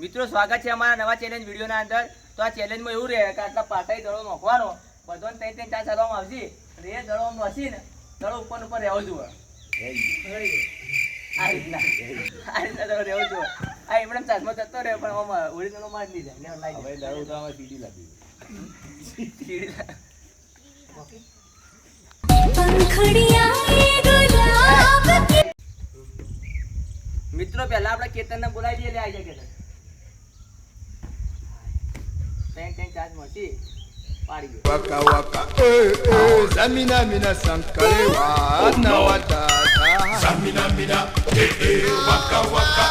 મિત્રો સ્વાગત છે અમારા નવા ચેલેન્જ વિડીયોના અંદર. તો આ ચેલેન્જમાં એવું રહે કે આટલા પાટાઈ દડો નોખવાનો, બધાને 3-3 4 ચાલવામાં આવશે. અને એ દડો નોખી ને દડો ઉપર રહેવો જોઈએ. આ રીતના દડો રહેવો જોઈએ. આ એમણે ચાસમાં જતો રહે પણ આમાં ઓરિજિનલ માર નહીં જાય. હવે દડો ઉતારવા સીડી લાગી. મિત્રો પહેલા આપણે કેતનને બોલાવી દઈએ. લે આવી જાય કેતન. ટેંગ ચાર્જ મળશે પાડી દે. Waka waka, zamina mina sankalewa na watata. Zamina mina, waka waka,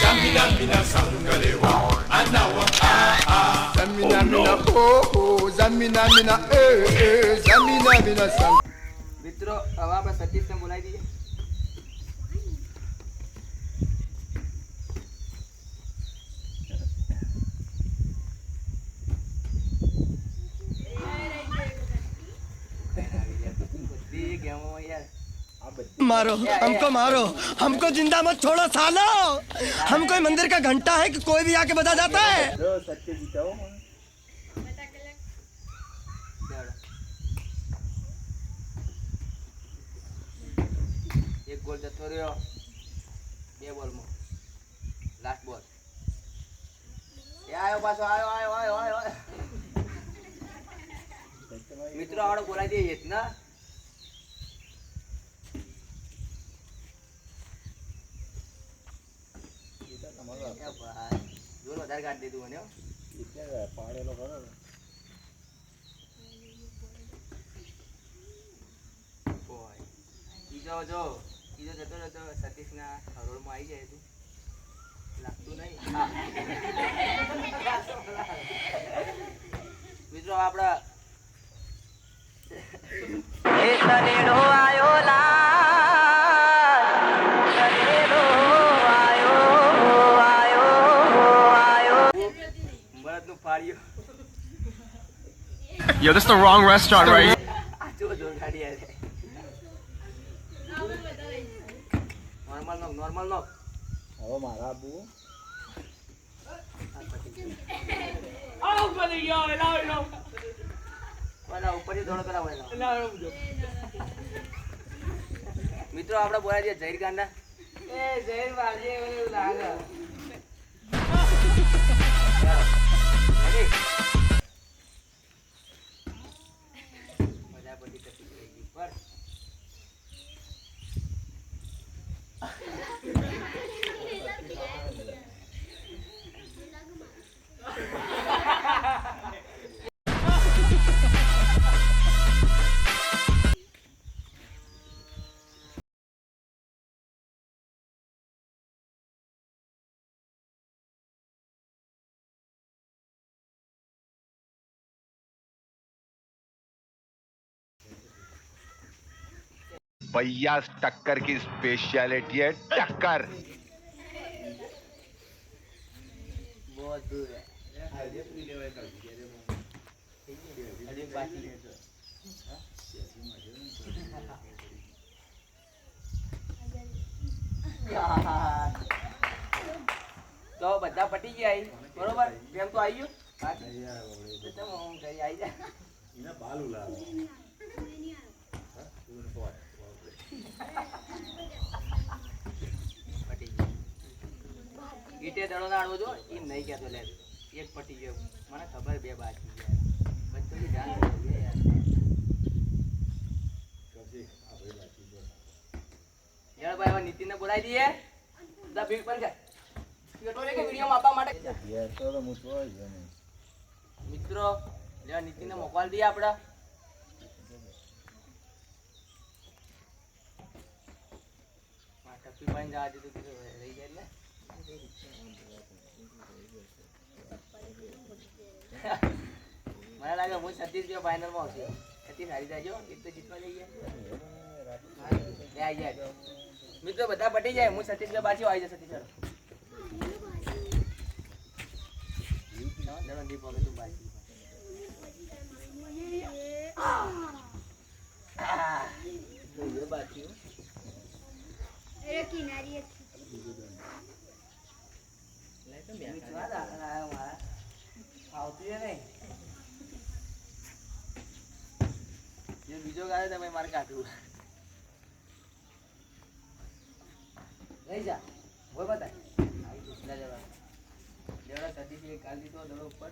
zamina mina sankalewa na watata. Zamina mina, zamina mina, zamina mina sank. મિત્રો હવે આપણે સતીશને બોલાવી દઈએ. मारो हमको मारो, हमको जिंदा मत छोड़ो सालो. हम कोई मंदिर का घंटा है कि कोई भी आके बजा जाता है. સત્ય જીતાવો મને. એક ગોલ જતો રહ્યો 2 બોલમાં. લાસ્ટ બોલ. એ આયો પાછો આયો. મિત્રો આવડો બોલાવી દઈએ જ ના. જોર વધારે કાઢી દીધું મને. પાડેલો ખરો. જો જતો સતીશના હરોળમાં આવી જાય તું લાગતું નહીં. મિત્રો આપડા Yo, this is the wrong restaurant, right? Normal નો હવે મારા આબુ મિત્રો આપડે બોલા છે જહીર ગાંડા. એ જહીર વાળજે એવું લાગે. મજા પડી કટી ગઈ પર. भैया टक्कर की स्पेशलिटी है टक्कर. बहुत दूर है. अरे बाकी है તો બધા પટી ગયા બરોબર. કેમ તો આવી ગયું આવી જાય. ઈટે દડો નાડવો જો એમ નહીં કહેતો. લે એક પટી ગયો મને ખબર 2 બાકી ગયા. બધું ધ્યાન રાખજો યાર. યાર ભાઈ હવે નીતિનને બોલાવી દઈએ. દા ભીડ પર જાય કેટો રે કે વિડિયો આપવા માટે યાર તો મૂછો હોય ને. મિત્રો લે નીતિનને મોકવાલ દઈએ આપડા. ટપી પાણી જવા દીધું તો રહી જાય ને. મને લાગે હું 36 ફાઇનલ માં આવશે. 36 હારી જાજો. એક તો જીતવા જઈએ. આવી જાય મિત્રો બધા પટી જાય. હું 36 પાછી આવી જાય. 36 ચલો દીપ વગર તું બાકી. તો એ બાકી કિનારી સ્વાદ આવ્યો મારા આવતું છે નહીં જે બીજો ગાયો તમે મારે કાઢવું લઈ જા બોલ બતાય આવી દુસરા જવા જેવડા સતીથી એક કાઢ દીધો દડો ઉપર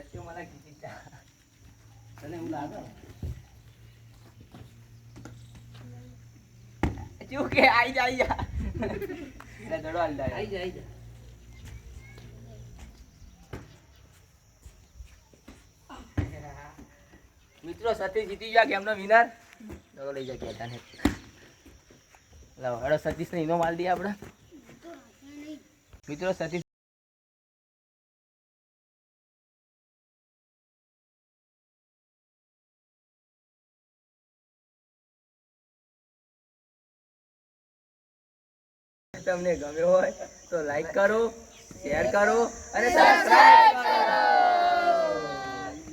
સત્યો મને કીધી તને એવું લાગે શું કે આઈ જા એટલે દડો હાલ જાય આઈ જા મિત્રો સતીશ જીતી ગયા ગેમનો વિનર દડો લઈ જા કહેતા ને લાવ હડો સતીશને ઈનો માલ દઈએ આપણે મિત્રો સતીશ તમને ગમ્યો હોય તો લાઈક કરો શેર કરો અને સબસ્ક્રાઇબ